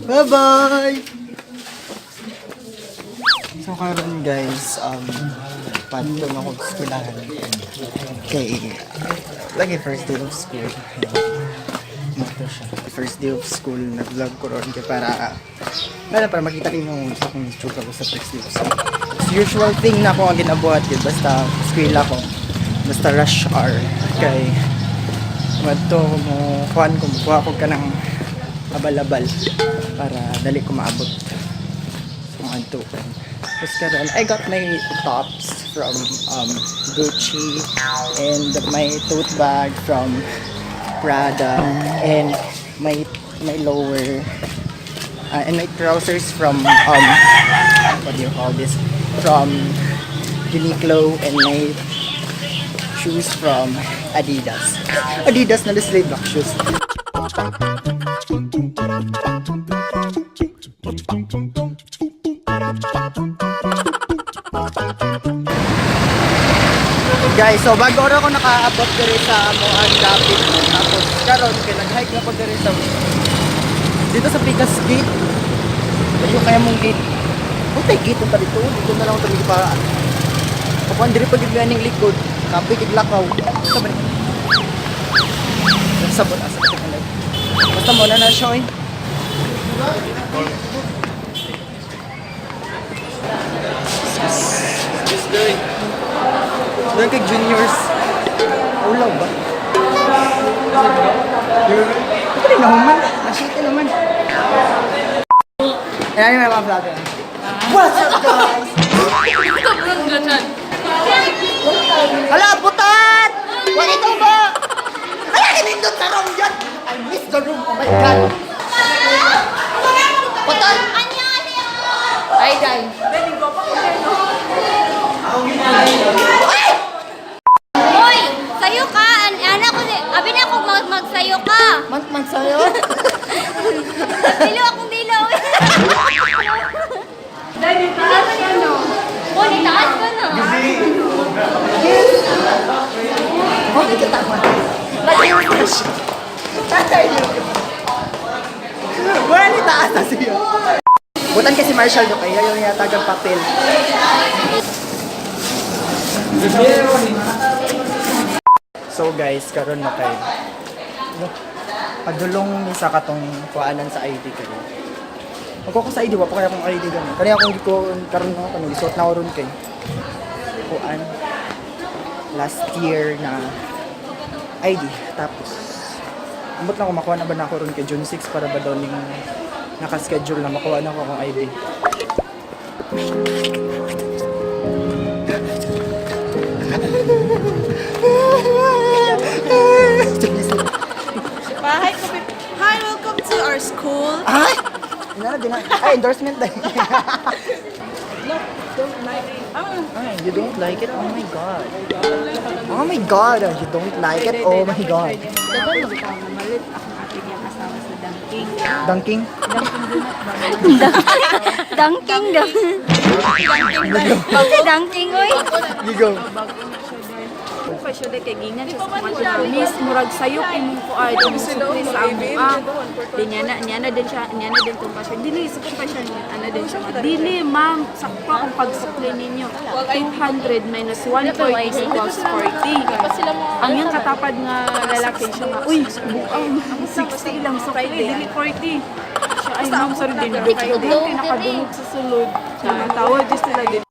Bye-bye! So karon guys, patong ako sa eskwelahan. Okay, lagi first day of school. Ito siya. First day of school, nag-vlog ko ron kaya para makita kayo yung sa kong itsura ko sa first day of school. Usual thing na ako ang ginabuhat yun, basta eskwela ko, basta rush hour. Kay madto mo kuha ko ka ng abal-abal para dali ko maabot. So adto ko. Tapos karon, I got my tops from Gucci and my tote bag from Prada and my lower and my trousers from what do you call this, from Uniqlo, and my shoes from Adidas na the slave black shoes. Guys, so bago ako nakaabot diri sa Moan Lapid, tapos karon kay nag-hike na ko diri sa dito sa Pikas Gate. Ayo kaya mong gate. Untay gate pa dito na lang ito para. Kapag diri pa gid ganing likod, kape gid lakaw. Sabi. Sabot asa ka na. Basta mo na siya eh. Just doing. Doon kay juniors. Ulaw ba? Ito rin naman. Nasita naman. Ayan yung mga vlogger. What's up guys? Hala, putat! Wala ito ba? Hala, kinindot sa room yan! I miss the room. Oh my God. Putat! Ay, day. Hoy! Sayo ka! Ana ko, abi na ako magsayo ka! Magsayo? Dilo akong dilo! Dali, taas ka no? Oh, di taas ka no? Oh, di kita mo. Wala ni taas na siya. Butan kasi Marshall do kaya yung yatagang papel. So guys, karon na kayo. Padulong ni sa katong kuanan sa ID kayo. Ako sa ID, wapa kaya akong ID gani. Kani akong ko karon no, kanang isuot na ron kay kuan last year na ID. Tapos ambot na ko makuha na ba na ako ron kay June 6 para ba daw ning naka-schedule na makuha na ko akong ID. Hi, welcome to our school. Ay! Ay, endorsement dahil. No, don't like it. Ay, you don't like it? Oh my God. Oh my God, you don't like it? Oh my God. Dapat magkakaw na malit akong aking yung asawa sa Dunking. Dunking? Dangking daw. Kasi dangking, oy. You go. Okay, siya dahil kay gingan siya sa mga miss, murag sayok imong ko ay dito sukli sa among di niya na din siya, niya na din itong pasyon. Dili, sukli pa siya, ano din siya. Dili, ma'am, sakpa kung pagsukli ninyo. 200 minus 140 equals 40. Ang yung katapad nga lalaki siya nga, uy, bukang 60 lang sukli, dili 40. Siya ay ma'am, sorry din, nakadungog sa sulod. Tawad din sila din.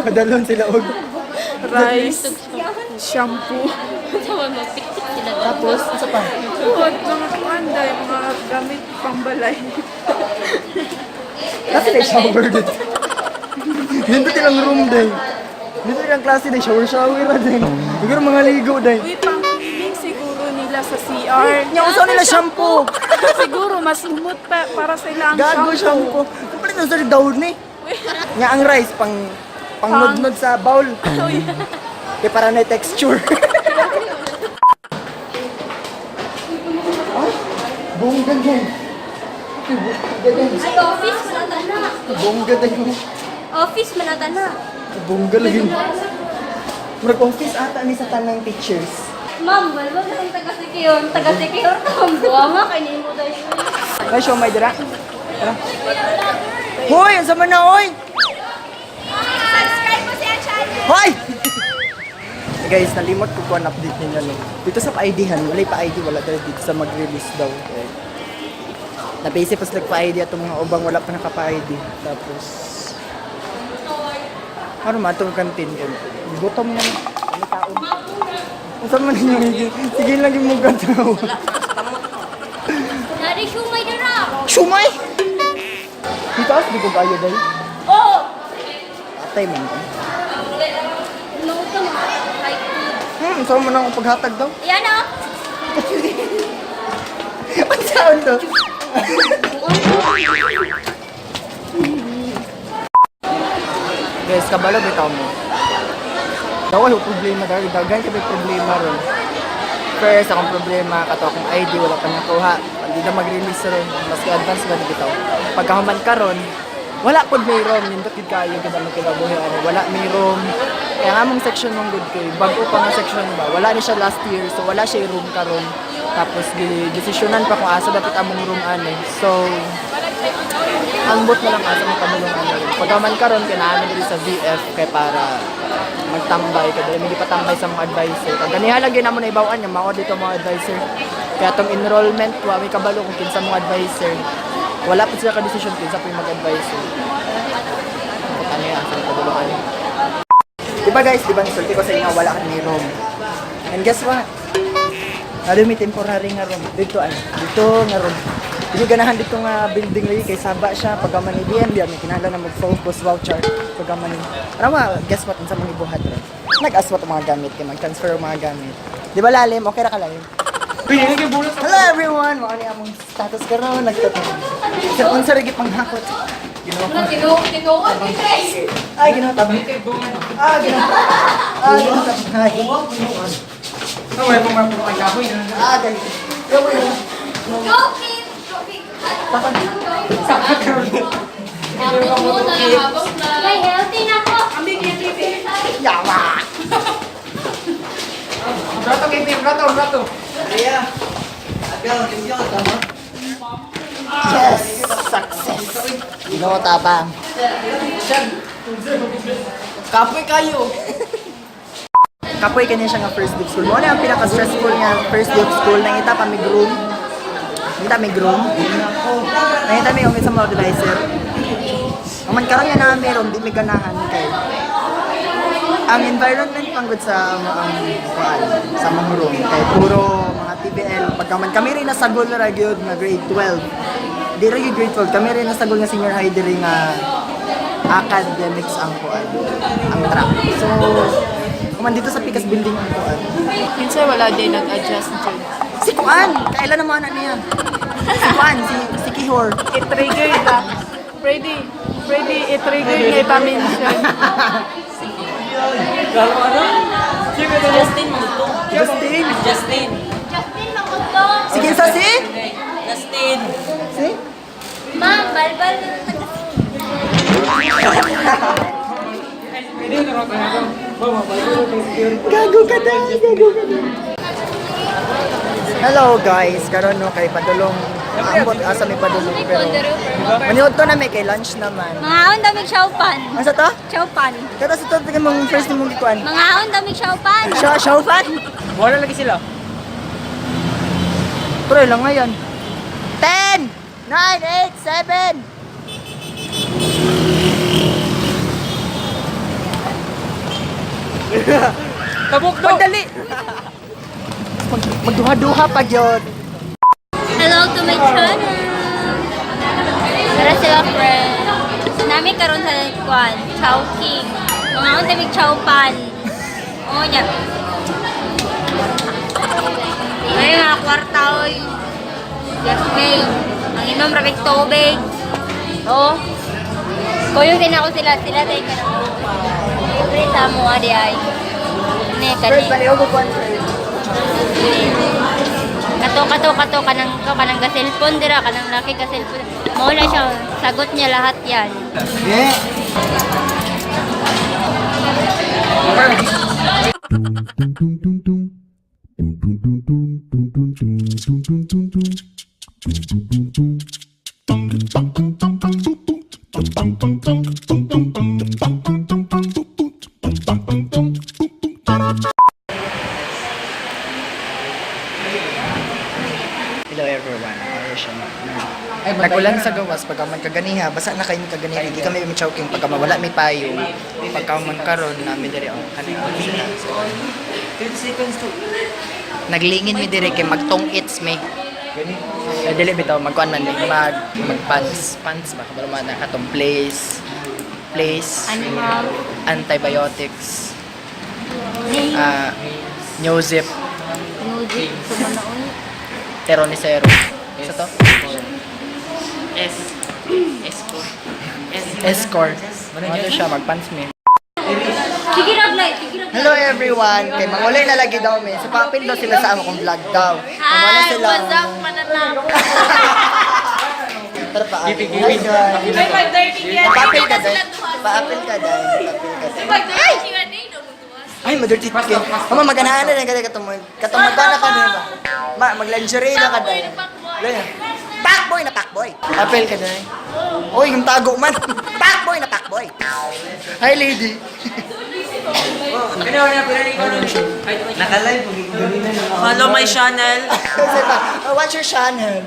Padalon sila og. Rice, shampoo. Tapos, isa pa. Huwag mga kuanday, mga gamit pambalay. Kasi na shower din. Dito tilang room din. Dito tilang klase din, shower na din. Siguro mga ligo din. Uy, pang-clean siguro nila sa CR. Yung usaw nila shampoo. Siguro, mas smooth pa para sa ilang Gago shampoo. Kung pala nasa daon ni. Nga ang rice, pangnod-nod sa bowl. Kaya para na texture. Ay, bongga din. Ay, office manata na. Bongga din. Office manata na. Bongga lagi. Murag office ata ni sa tanang teachers. Ma'am, balbal ka ng taga-secure. Taga-secure ka. Ang buwa nga, kainin mo tayo. Ay, show may dira. Tara. Hoy, ang sama na, hoy! Subscribe mo siya, channel. Hoy! Guys, nalimot ko po ang update ninyo. No? Dito sa pa-ID-han, wala pa-ID, wala tayo dito sa mag-release daw. Okay. Napaisip pas nagpa-ID at mga ubang wala pa nakapa-ID. Tapos, ano man itong kantin ko? Gutom na yung tao. Ang sama ninyo, hindi. Sige lang yung mga tao. Dari shumay na na. Shumay! Dito as, di ko kayo dahil. Oo. Atay man ko. Nood ka mo. Sama mo na akong paghatag daw. Yan o. Ang saan to? Guys, kabalo bitaw mo. Dawal yung problema dahil dagan ka may problema ron. First, akong problema, kato akong ID, wala pa nakuha. Hindi na mag-release ron, mas advance ba na bitaw. Pagkahuman ka ron, wala pod may room, nindot gid kayo kada magkilabuhi ano, wala may room. Kaya nga mong section mong good kay bago pa nga section ba, wala ni siya last year, so wala siya room karon. Tapos desisyonan pa kung asa dapat among room ano. So ang bot na lang asa mo kamulong ano. Pagkaman karon kinahanglan diri sa VF kay para magtambay kada hindi pa tambay sa mga advisor. Kag ganiha lang gyud namo na ibawan nga mao dito mga advisor. Kaya tong enrollment wa may kabalo kung kinsa mga advisor. Wala pa sila ka-decision kinsa pa yung mag-advisor. Ano yan, sa kabulukan. Diba guys, diba nisulti ko sa inyo, wala ka ni room. And guess what? May temporary nga room. Dito nga room. Hindi ganahan dito nga building lagi kay saba siya. Pagka man i-DM, may kinahanglan na mag-focus voucher. Pagka man Rama, guess what? Unsa mang ibuhat ron? Nag-aswat ang mga gamit, kay mag-transfer ang mga gamit. Di ba lalim? Okay ra ka lalim? Hello everyone! Mga niya mong status ka ron. Nagtatang. Sa unsa rin panghakot. Ay, ginawa tabi. Ay, dali. Joking! May healthy na po. Yawa! Brato. Yes! Success! Ginawa tabang. Kapoy kayo! Kapoy kanya siya nga first day of school. Ano yung pinaka-stressful niya first day of school? Nangita pa may groom. Nangita may umit sa mga advisor. Naman karang yan na meron, di may ganahan kay. Ang environment pang good sa sa mga room. Kay puro mga TBL. Pagkaman kami rin nasagol na gyud na grade 12. Di rin grade 12. Kami rin nasagol nga senior high diri nga academics ang kuan. Ang track. So, kuman dito sa Picas building ang kuan. Minsan wala din nag-adjust dyan. Si Kuan! Kailan naman na niya? Si Kuan, si Kihor. I-trigger ba? Freddy, i-trigger niya ipa-mention. Justin mo to. Justin! Justin. Justin, makuto. Sige sa si? Justin. Si? Ma'am, balbal na ng taga-secure. Gago ka na! Hello guys, karon no kay padulong ambot asa may padulong pero maniud to na may kay lunch naman. Mga aon daming siopan. Asa to? Siopan. Kada sa to tingin mong first mong gikuan. Mga aon daming siopan. Shofan? Wala lagi sila. Tuloy lang ngayon. 10 9 8 7 Tabok do. Madali. Magduha-duha pa gyud. Hello to my channel. Tara sila friend. Nami karon sa kwan, Chowking. Mga aon daming siopan. O nya. Ay mga kwarta oy. Jasmine. Ang inom rabig tubig. Oh. Kuyo din ako sila tayo ka na. Favorite sa mo adi ay. Ne First kani. bali ako kuan. Kato kanang ga cellphone dira kanang laki ka cellphone. Mao na siya sagot niya lahat yan. Yeah. Dum dum dum dum dum. Hello everyone. Nagulan sa gawas pagka man kaganiha, basa na kayo kaganiha, hindi kami choking pagka mawala may payo. Pagka man karon namin diri ang kanina sila. 30 seconds to. Naglingin mi diri kay magtong-its me. Dili bitaw magkuan man magpants ba kabalo man atong place Animal. antibiotics new zip Music. Sumanoon. teronicero sa to escort ano siya magpants me. Sige Raglay. Sige Raglay. Hello everyone! Kay mangulay na lagi daw may. Sa papel daw sila sa among vlog daw. Kumana Hi, sila. what's up, mananap? Tara pa. Hi guys. Papel ka dahil. Papel ka dahil. Ay, madirty ka. Mama, maganahan na lang ka tumoy. Katumagana ka din ba? Mag-lingerie na ka dahil. Ganyan. Pakboy na pakboy. Papel ka dahil. Uy, yung tago man. Pakboy na pakboy. Hi lady. Naka-live. Follow my channel. What's your channel?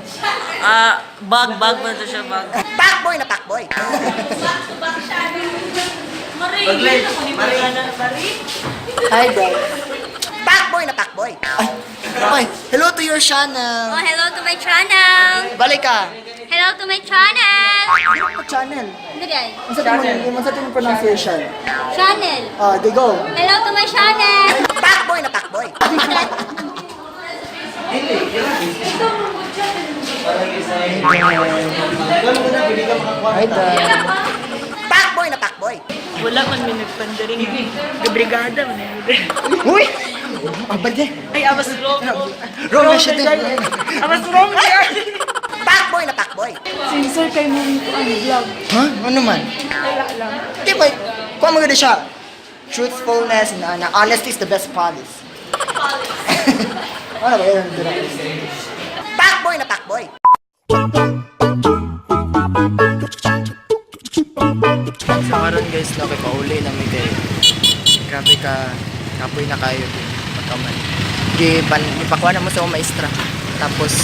Bag ba ito siya, bag? Pakboy na pakboy. Pag-live. Hi guys. Pakboy na pakboy. Ay, hello to your channel. Oh, hello to my channel. Balik ka. Hello to my channel. Ano channel? Hindi ay. Ang sa tingin pronunciation. Channel. They go. Hello to my channel. Pakboy na pakboy. Hi guys. Pakboy na pakboy. Wala man may nagpandaring. Gabrigada man yun. Uy! Abad eh. Ay, I was wrong. Wrong na siya din. I was wrong there. Pakboy na pakboy. Sir, kay mo vlog. Ha? Ano man? Wala lang. Di ba? Kuha mo ganda siya. Truthfulness and honesty is the best policy. Ano ba yun? Pakboy na pakboy. So karon guys, no, kay pauli na may kay. Grabe ka, kapoy na kayo din. Pagkaman. Ipakuha na mo sa maestra. Tapos,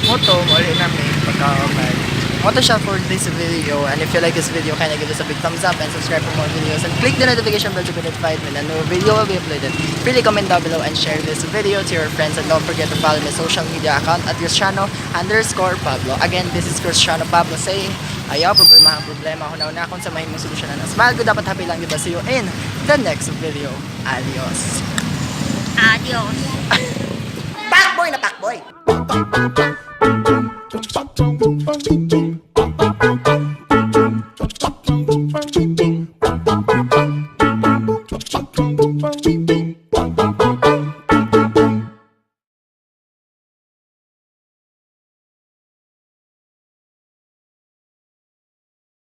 moto, mauli na may pagkaman. Moto siya for this video. And if you like this video, kindly give us a big thumbs up and subscribe for more videos. And click the notification bell to be notified when a new video will be uploaded. Really comment down below and share this video to your friends. And don't forget to follow my social media account at Cristiano_Pablo. Again, this is Cristiano Pablo saying, ayaw, problema ako na akong sa mahimong solusyonan. Smile good, dapat happy lang, diba? See you in the next video. Adios. Adios. Pakboy na pakboy!